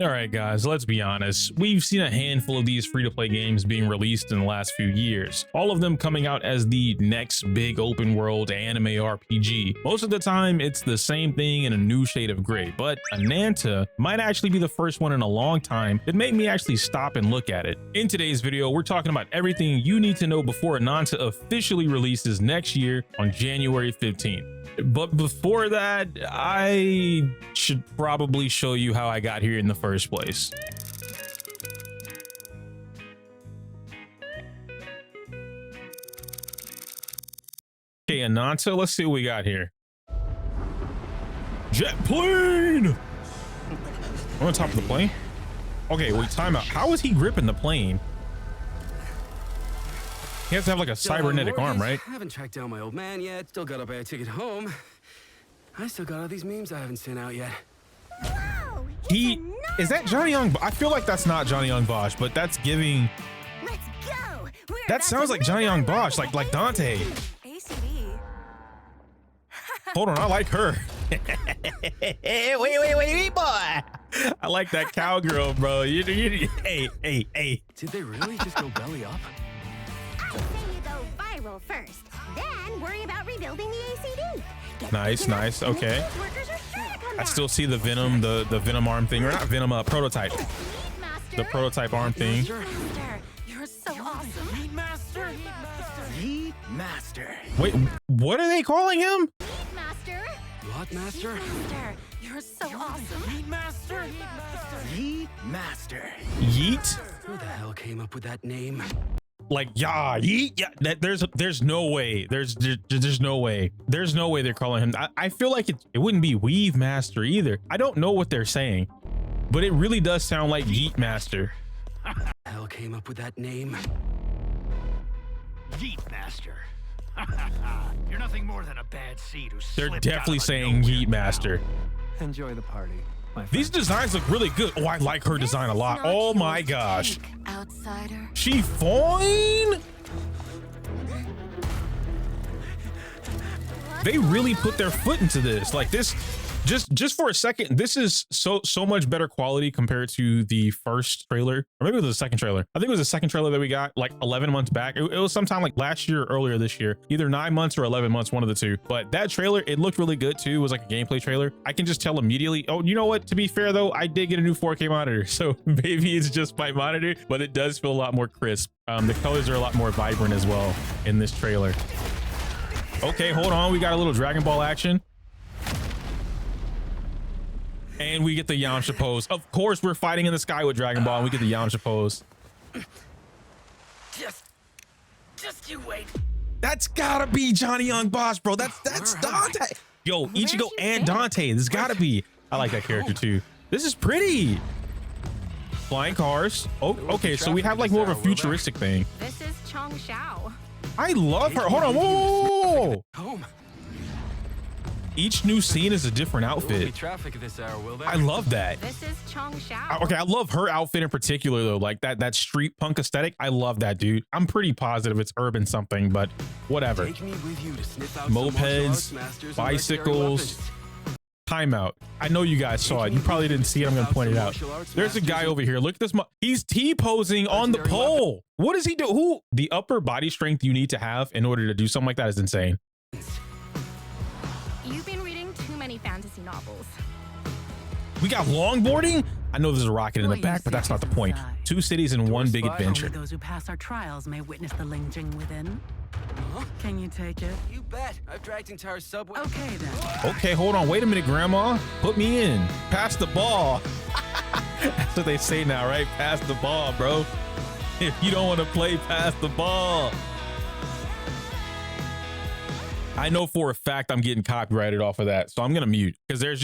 All right, guys, let's be honest. We've seen a handful of these free-to-play games being released in the last few years, all of them coming out as the next big open world anime RPG. Most of the time, it's the same thing in a new shade of gray, but Ananta might actually be the first one in a long time that made me actually stop and look at it. In today's video, we're talking about everything you need to know before Ananta officially releases next year on January 15th. But before that, I should probably show you how I got here in the first place. Okay, Ananta, let's see what we got here. Jet plane! On top of the plane? Okay, wait, time out. How is he gripping the plane? He has to have like a cybernetic arm, right? I haven't tracked down my old man yet. Still gotta buy a ticket home. I still got all these memes I haven't sent out yet. Whoa, Is that Johnny Young? I feel like that's not Johnny Young Bosch, but that's giving. Let's go. That sounds like Johnny Young Bosch, like Dante. ACD. Hold on, I like her. wait, boy. I like that cowgirl, bro. Hey. Did they really just go belly up? I say you go viral first, then worry about rebuilding the ACD. Nice. Okay. I still see the Venom, the Venom arm thing, or not Venom, prototype. The prototype arm thing. Master, you're so awesome. Yeet Master. Yeet Master. Wait, what are they calling him? Master, What Master? Master, you're so awesome. Yeet Master. Yeet Master. Yeet? Who the hell came up with that name? Like, yeah, yeet, yeah. There's no way. There's no way. There's no way they're calling him. I feel like it wouldn't be Weave Master either. I don't know what they're saying, but it really does sound like Yeet Master. Who the hell came up with that name? Yeet Master. You're nothing more than a bad seed who They're slipped definitely out of saying nowhere Yeet Master. Enjoy the party. These designs look really good. Oh, I like her design a lot. Oh my gosh. Outsider. She fine. They really put their foot into this. Like this, just for a second, this is so much better quality compared to the first trailer, or maybe it was the second trailer. I think it was the second trailer that we got like 11 months back. It was sometime like last year or earlier this year, either 9 months or 11 months, one of the two. But that trailer, it looked really good too. It was like a gameplay trailer. I can just tell immediately. Oh, you know what? To be fair though, I did get a new 4K monitor, so maybe it's just my monitor, but it does feel a lot more crisp. The colors are a lot more vibrant as well in this trailer. Okay, hold on. We got a little Dragon Ball action. And we get the Yamcha pose. Of course, we're fighting in the sky with Dragon Ball, and we get the Yamcha pose. Just you wait. That's gotta be Johnny Young Bosch, bro. That's Dante. Yo, Ichigo and Dante. This gotta be. I like that character too. This is pretty. Flying cars. Oh, okay. So we have like more of a futuristic thing. This is Chong Xiao. I love her. Hold on. Whoa. Home. Each new scene is a different There won't be outfit. traffic at this hour, will there? I love that. This is Chong Xiao. Okay, I love her outfit in particular though, like that street punk aesthetic. I love that, dude. I'm pretty positive it's urban something, but whatever. Take me with you to sniff out some martial Mopeds, arts masters and bicycles. legendary Timeout. I know you guys saw it. You probably didn't see it. I'm gonna point it out. There's a guy over here. Look at this. He's T-posing on the pole. What does he do? Who? The upper body strength you need to have in order to do something like that is insane. You've been reading too many fantasy novels. We got longboarding. I know there's a rocket in the back, but that's not the point. 2 cities and one big adventure. Only those who pass our trials may witness the lynching within. Huh? Can you take it? You bet. I've dragged entire subway. Okay then. Okay, hold on. Wait a minute, Grandma. Put me in. Pass the ball. That's what they say now, right? Pass the ball, bro. If you don't want to play, pass the ball. I know for a fact I'm getting copyrighted off of that, so I'm gonna mute because there's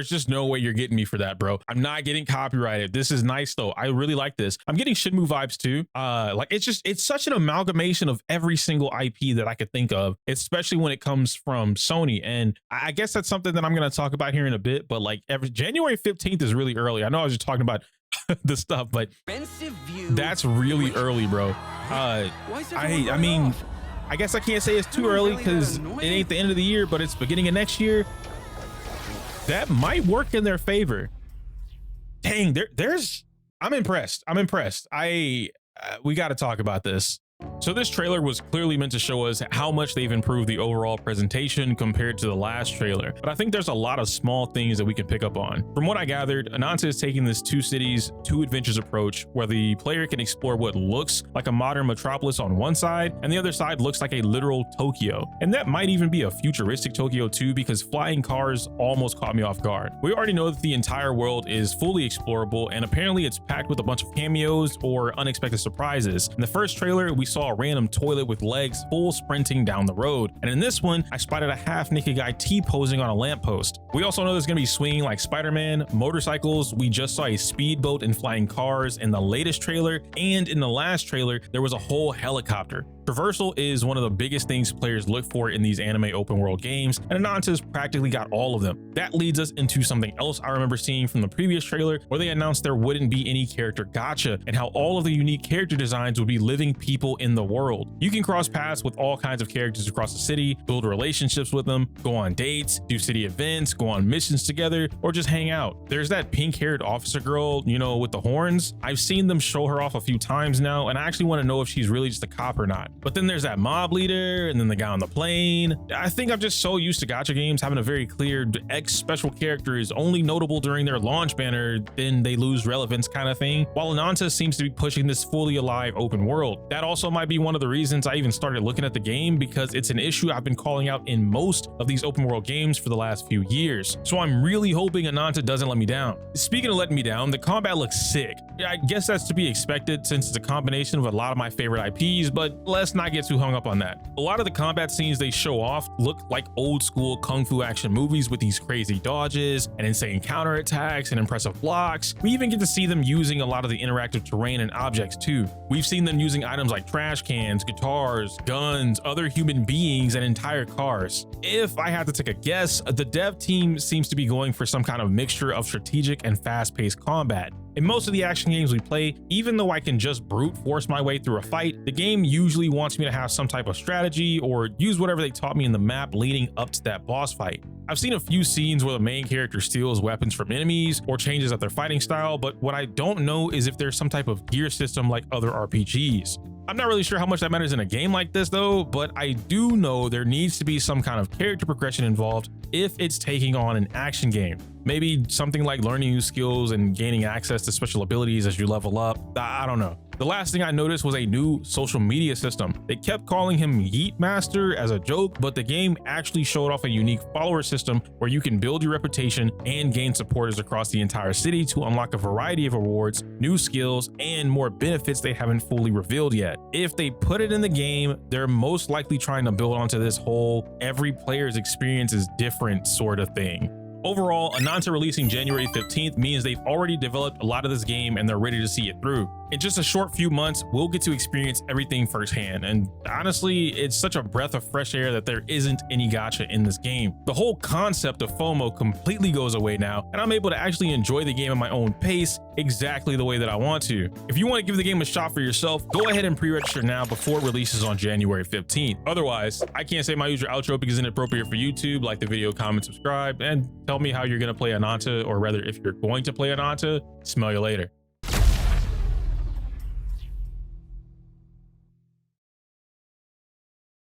just no way you're getting me for that, bro. I'm not getting copyrighted. This is nice though. I really like this. I'm getting Shenmue vibes too. Like it's such an amalgamation of every single IP that I could think of, especially when it comes from Sony. And I guess that's something that I'm gonna talk about here in a bit. But like January 15th is really early. I know I was just talking about the stuff, but that's really early, bro. I mean. I guess I can't say it's too early because it ain't the end of the year, but it's beginning of next year. That might work in their favor. dang, I'm impressed. We got to talk about this. So this trailer was clearly meant to show us how much they've improved the overall presentation compared to the last trailer, but I think there's a lot of small things that we can pick up on. From what I gathered, Ananta is taking this two cities, two adventures approach where the player can explore what looks like a modern metropolis on one side and the other side looks like a literal Tokyo. And that might even be a futuristic Tokyo too, because flying cars almost caught me off guard. We already know that the entire world is fully explorable, and apparently it's packed with a bunch of cameos or unexpected surprises. In the first trailer, we saw a random toilet with legs full sprinting down the road, and in this one I spotted a half-naked guy T-posing on a lamppost. We also know there's gonna be swinging like Spider-Man, motorcycles. We just saw a speedboat and flying cars in the latest trailer, and in the last trailer there was a whole helicopter. Traversal is one of the biggest things players look for in these anime open world games, and Ananta's practically got all of them. That leads us into something else I remember seeing from the previous trailer, where they announced there wouldn't be any character gacha, and how all of the unique character designs would be living people in the world. You can cross paths with all kinds of characters across the city, build relationships with them, go on dates, do city events, go on missions together, or just hang out. There's that pink-haired officer girl, you know, with the horns. I've seen them show her off a few times now, and I actually want to know if she's really just a cop or not. But then there's that mob leader, and then the guy on the plane. I think I'm just so used to gacha games having a very clear X special character is only notable during their launch banner, then they lose relevance kind of thing, while Ananta seems to be pushing this fully alive open world. That also might be one of the reasons I even started looking at the game, because it's an issue I've been calling out in most of these open world games for the last few years. So I'm really hoping Ananta doesn't let me down. Speaking of letting me down, the combat looks sick. I guess that's to be expected since it's a combination of a lot of my favorite IPs, but let's not get too hung up on that. A lot of the combat scenes they show off look like old school kung fu action movies with these crazy dodges and insane counterattacks and impressive blocks. We even get to see them using a lot of the interactive terrain and objects too. We've seen them using items like trash cans, guitars, guns, other human beings, and entire cars. If I had to take a guess, the dev team seems to be going for some kind of mixture of strategic and fast-paced combat. In most of the action games we play, even though I can just brute force my way through a fight, the game usually wants me to have some type of strategy or use whatever they taught me in the map leading up to that boss fight. I've seen a few scenes where the main character steals weapons from enemies or changes up their fighting style, but what I don't know is if there's some type of gear system like other RPGs. I'm not really sure how much that matters in a game like this though, but I do know there needs to be some kind of character progression involved if it's taking on an action game. Maybe something like learning new skills and gaining access to special abilities as you level up. I don't know. The last thing I noticed was a new social media system. They kept calling him Yeet Master as a joke, but the game actually showed off a unique follower system where you can build your reputation and gain supporters across the entire city to unlock a variety of rewards, new skills, and more benefits they haven't fully revealed yet. If they put it in the game, they're most likely trying to build onto this whole every player's experience is different sort of thing. Overall, Ananta releasing January 15th means they've already developed a lot of this game and they're ready to see it through. In just a short few months, we'll get to experience everything firsthand, and honestly, it's such a breath of fresh air that there isn't any gacha in this game. The whole concept of FOMO completely goes away now, and I'm able to actually enjoy the game at my own pace exactly the way that I want to. If you want to give the game a shot for yourself, go ahead and pre-register now before it releases on January 15th. Otherwise, I can't say my usual outro because it's inappropriate for YouTube. Like the video, comment, subscribe, and tell me how you're going to play Ananta, or rather if you're going to play Ananta. Smell you later.